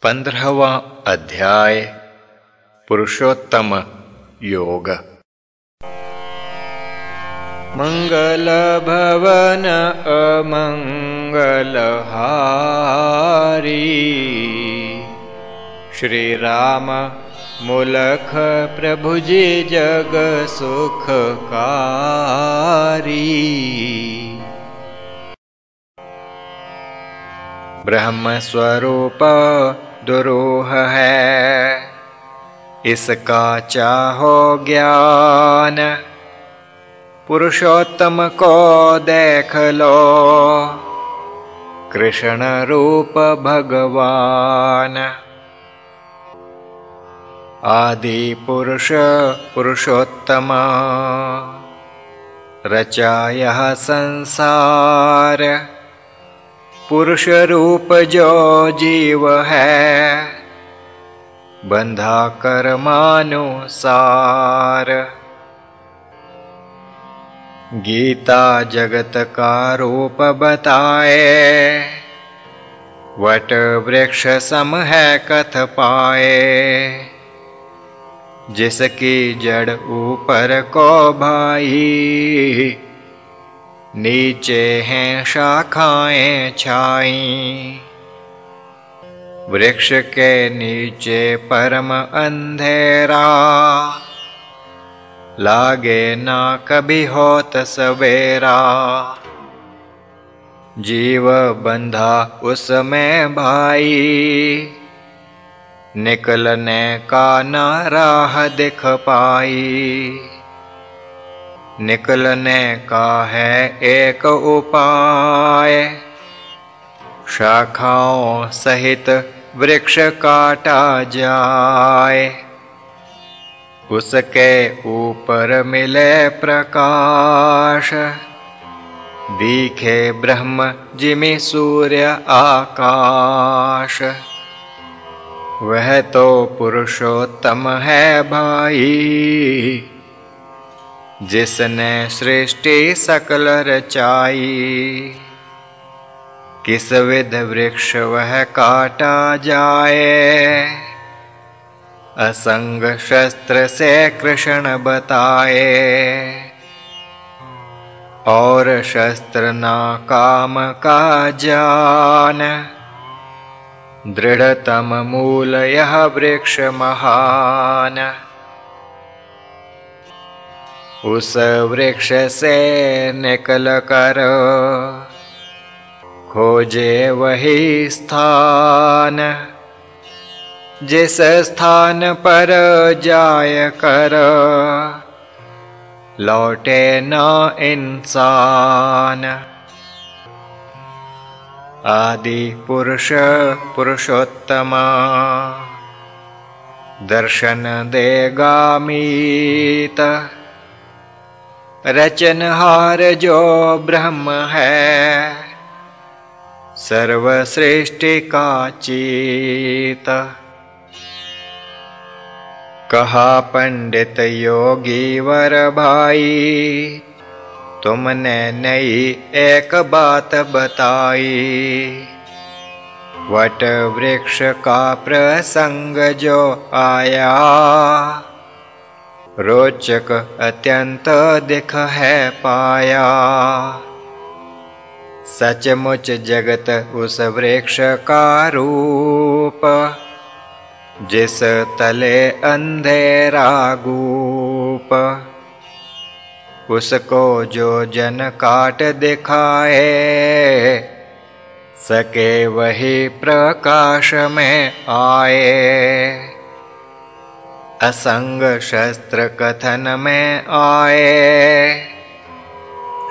15वां अध्याय पुरुषोत्तम योग। मंगल भवन अमंगल हारी, श्री राम मूलख प्रभु जी जग सुखकारी। ब्रह्म स्वरूप दुरूह है, इसका चाहो ज्ञान। पुरुषोत्तम को देख लो, कृष्ण रूप भगवान। आदि पुरुष पुरुषोत्तम, रचा यह संसार। पुरुष रूप जो जीव है, बंधा कर्मानुसार। गीता जगत का रूप बताए, वट वृक्ष सम है कथ पाए। जिसकी जड़ ऊपर को भाई, नीचे हैं शाखाएं छाई। वृक्ष के नीचे परम अंधेरा, लागे ना कभी होत सवेरा। जीव बंधा उसमें भाई, निकलने का ना राह दिख पाई। निकलने का है एक उपाय, शाखाओं सहित वृक्ष काटा जाए। उसके ऊपर मिले प्रकाश, दिखे ब्रह्म जिमि सूर्य आकाश। वह तो पुरुषोत्तम है भाई, जिसने सृष्टि सकल रचाई। किस विध वृक्ष वह काटा जाए, असंग शस्त्र से कृष्ण बताए। और शस्त्र ना काम का जान, दृढ़तम मूल यह वृक्ष महान। उस वृक्ष से निकल कर खोजे वही स्थान, जिस स्थान पर जाय कर लौटे न इंसान। आदि पुरुष पुरुषोत्तम, दर्शन देगा मीत। रचनहार जो ब्रह्म है, सर्व सृष्टि का चीत। कहा पंडित योगी वर भाई, तुमने नई एक बात बताई। वट वृक्ष का प्रसंग जो आया, रोचक अत्यंत दिख है पाया। सचमुच जगत उस वृक्ष का रूप, जिस तले अंधेरा गूप। उसको जो जन काट दिखाए, सके वही प्रकाश में आए। असंग शस्त्र कथन में आए,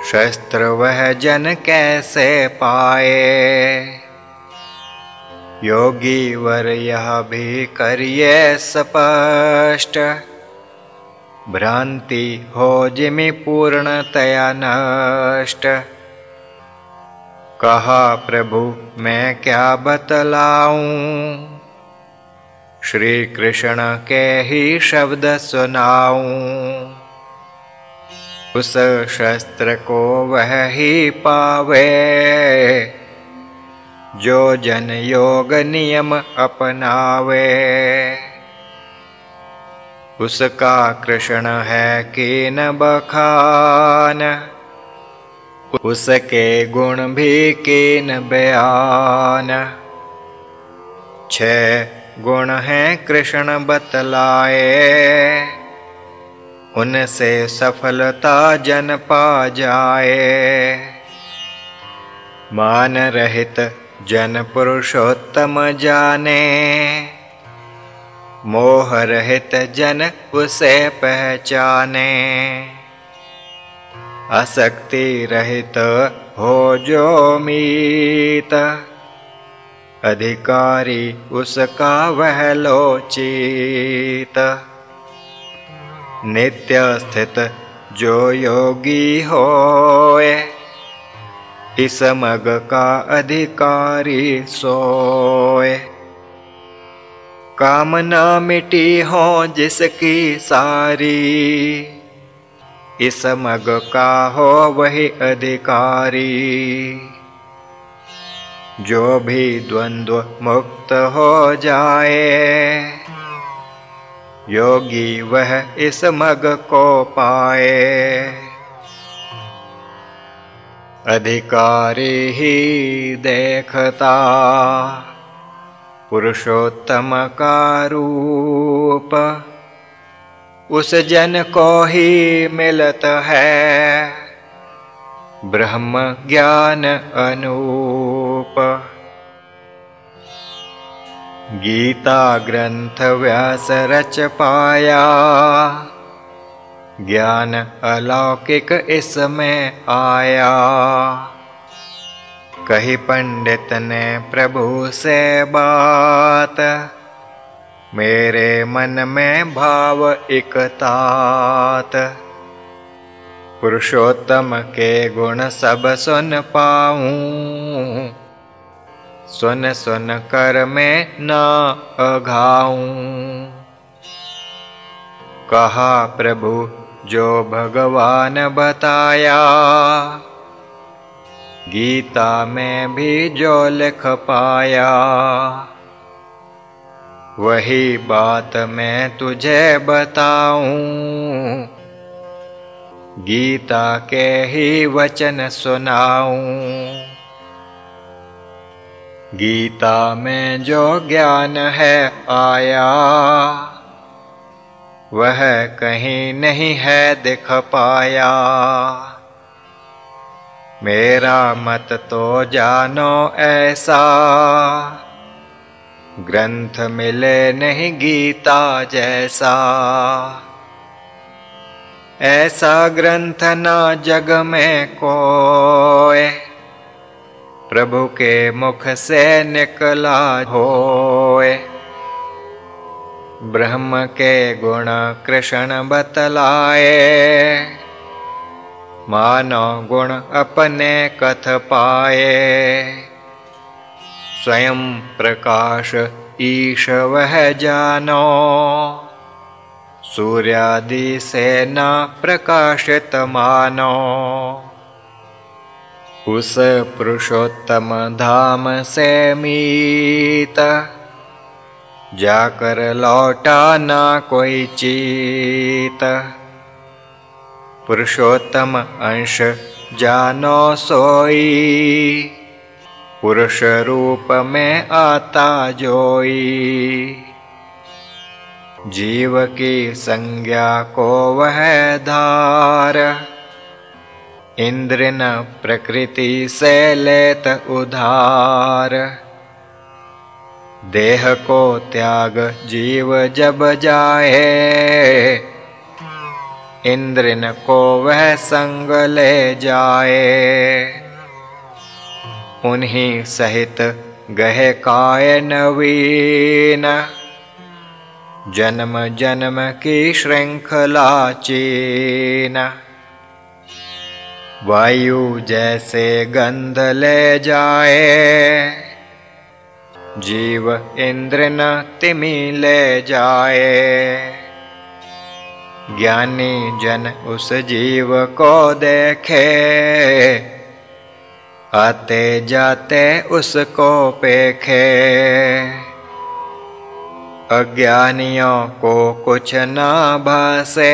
शस्त्र वह जन कैसे पाए। योगी वर यह भी करिए स्पष्ट, भ्रांति हो जिमि पूर्णतया नष्ट। कहा प्रभु मैं क्या बतलाऊं, श्री कृष्ण के ही शब्द सुनाऊं। उस शस्त्र को वह ही पावे, जो जन योग नियम अपनावे, उसका कृष्ण है कीन बखान, उसके गुण भी कीन बयान। 6 गुण हैं कृष्ण बतलाए, उनसे सफलता जन पा जाए। मान रहित जन पुरुषोत्तम जाने, मोह रहित जन उसे पहचाने। आसक्ति रहित हो जो मीत, अधिकारी उसका वह लोचित। नित्य स्थित जो योगी होए, इस मग का अधिकारी सोए। कामना मिटी हो जिसकी सारी, इस मग का हो वही अधिकारी। जो भी द्वंद्व मुक्त हो जाए, योगी वह इस मग को पाए। अधिकारी ही देखता पुरुषोत्तम का रूप, उस जन को ही मिलत है ब्रह्म ज्ञान अनूप। गीता ग्रंथ व्यास रच पाया, ज्ञान अलौकिक इसमें आया। कही पंडित ने प्रभु से बात, मेरे मन में भाव एक तात। पुरुषोत्तम के गुण सब सुन पाऊं, सुन सुन कर मैं ना अघाऊं। कहा प्रभु जो भगवान बताया, गीता में भी जो लिख पाया। वही बात मैं तुझे बताऊं, गीता के ही वचन सुनाऊं। गीता में जो ज्ञान है आया, वह कहीं नहीं है दिख पाया। मेरा मत तो जानो ऐसा, ग्रंथ मिले नहीं गीता जैसा। ऐसा ग्रंथ ना जग में कोई, प्रभु के मुख से निकला होए। ब्रह्म के गुण कृष्ण बतलाए, मानो गुण अपने कथ पाए। स्वयं प्रकाश ईश वह जानो, सूर्यादि से न प्रकाशित मानो। उस पुरुषोत्तम धाम से मीत, जाकर लौटा ना कोई चीत। पुरुषोत्तम अंश जानो सोई, पुरुष रूप में आता जोई। जीव की संज्ञा को वह धार, इंद्र न प्रकृति से लेत उधार। देह को त्याग जीव जब जाए, इंद्र न को वह संग ले जाए। उन्हीं सहित गहे काय नवीन, जन्म जन्म की श्रृंखला चीन। वायु जैसे गंध ले जाए, जीव इंद्र न तिमि ले जाए। ज्ञानी जन उस जीव को देखे, आते जाते उसको पेखे, अज्ञानियों को कुछ ना भासे,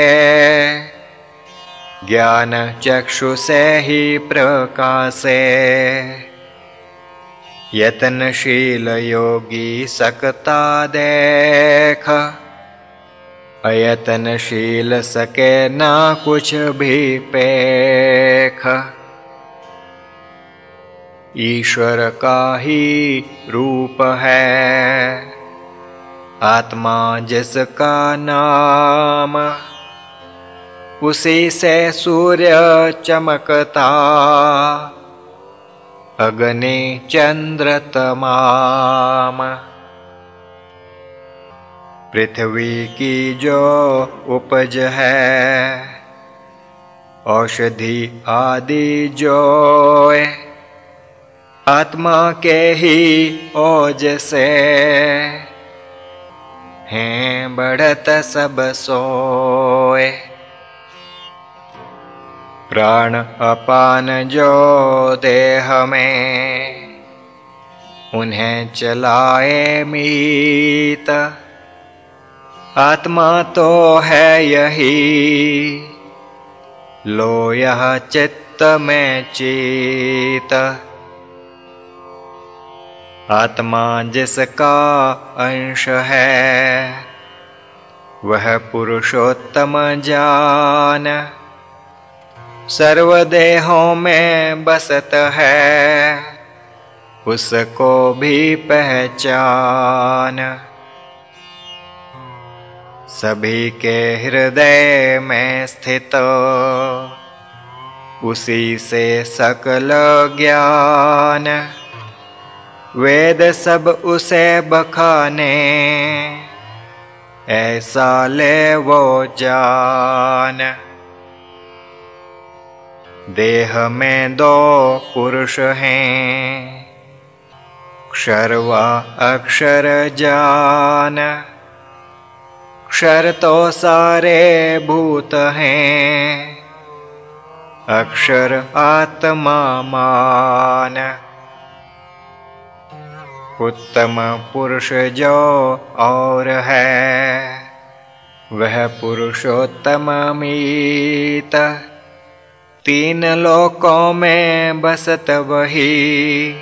ज्ञान चक्षु से ही प्रकाशे। यत्नशील योगी सकता देख, अयत्नशील सके ना कुछ भी पेख। ईश्वर का ही रूप है, आत्मा जिसका नाम, उसी से सूर्य चमकता, अग्नि चंद्र तमाम। पृथ्वी की जो उपज है, औषधि आदि जोए, आत्मा के ही ओज से हैं बढ़त सब सोए। प्राण अपान जो देह में, उन्हें चलाए मीत, आत्मा तो है यही, लो यह चित्त में चीत। आत्मा जिसका अंश है, वह पुरुषोत्तम जान, सर्वदेहों में बसत है, उसको भी पहचान। सभी के हृदय में स्थित, उसी से सकल ज्ञान, वेद सब उसे बखाने, ऐसा ले वो जान। देह में दो पुरुष हैं, क्षर व अक्षर जान। क्षर तो सारे भूत हैं, अक्षर आत्मा मान। उत्तम पुरुष जो और है, वह पुरुषोत्तम मीत। तीन लोकों में बसत वही,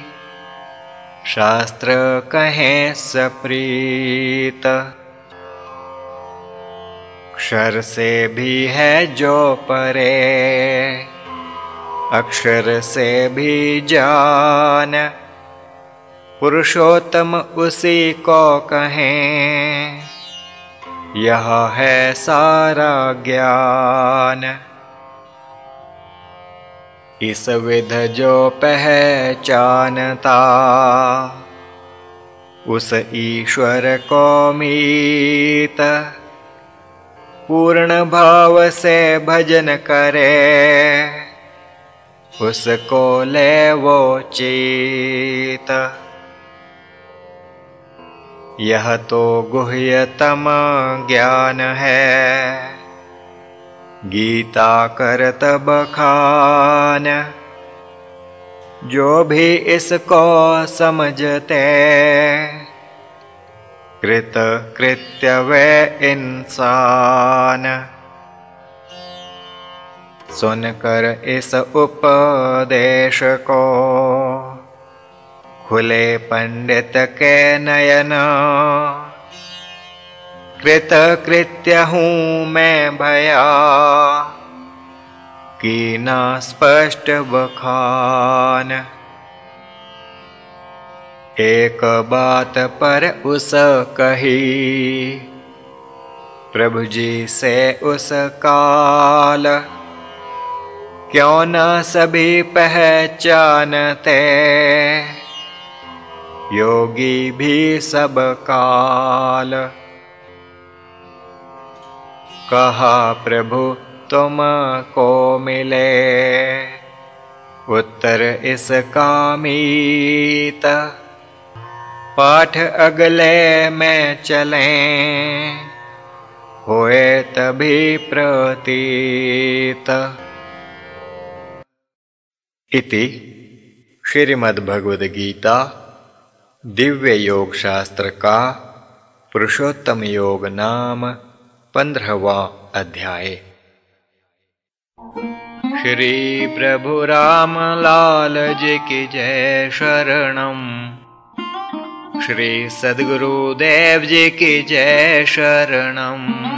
शास्त्र कहें सप्रीत। क्षर से भी है जो परे, अक्षर से भी जान। पुरुषोत्तम उसी को कहें, यह है सारा ज्ञान। इस विध जो पहचानता, उस ईश्वर को मीत। पूर्ण भाव से भजन करे, उसको ले वो चीत। यह तो गुह्यतम ज्ञान है, गीता करत बखान। जो भी इसको समझते, कृत कृत्य वे इंसान। सुनकर इस उपदेश को, खुले पंडित के नयन। कृत कृत्य हूँ मैं भया, कीना स्पष्ट बखान। एक बात पर उस कही, प्रभु जी से उस काल। क्यों न सभी पहचानते, योगी भी सब काल। कहा प्रभु तुमको मिले, उत्तर इसका मीत। पाठ अगले में चलें, होए तभी प्रतीत। इति श्रीमद् भगवद गीता दिव्य योग शास्त्र का पुरुषोत्तम योग नाम 15वां अध्याय। श्री प्रभु राम लाल जी की जय शरणम। श्री सद्गुरुदेव जी की जय शरणम।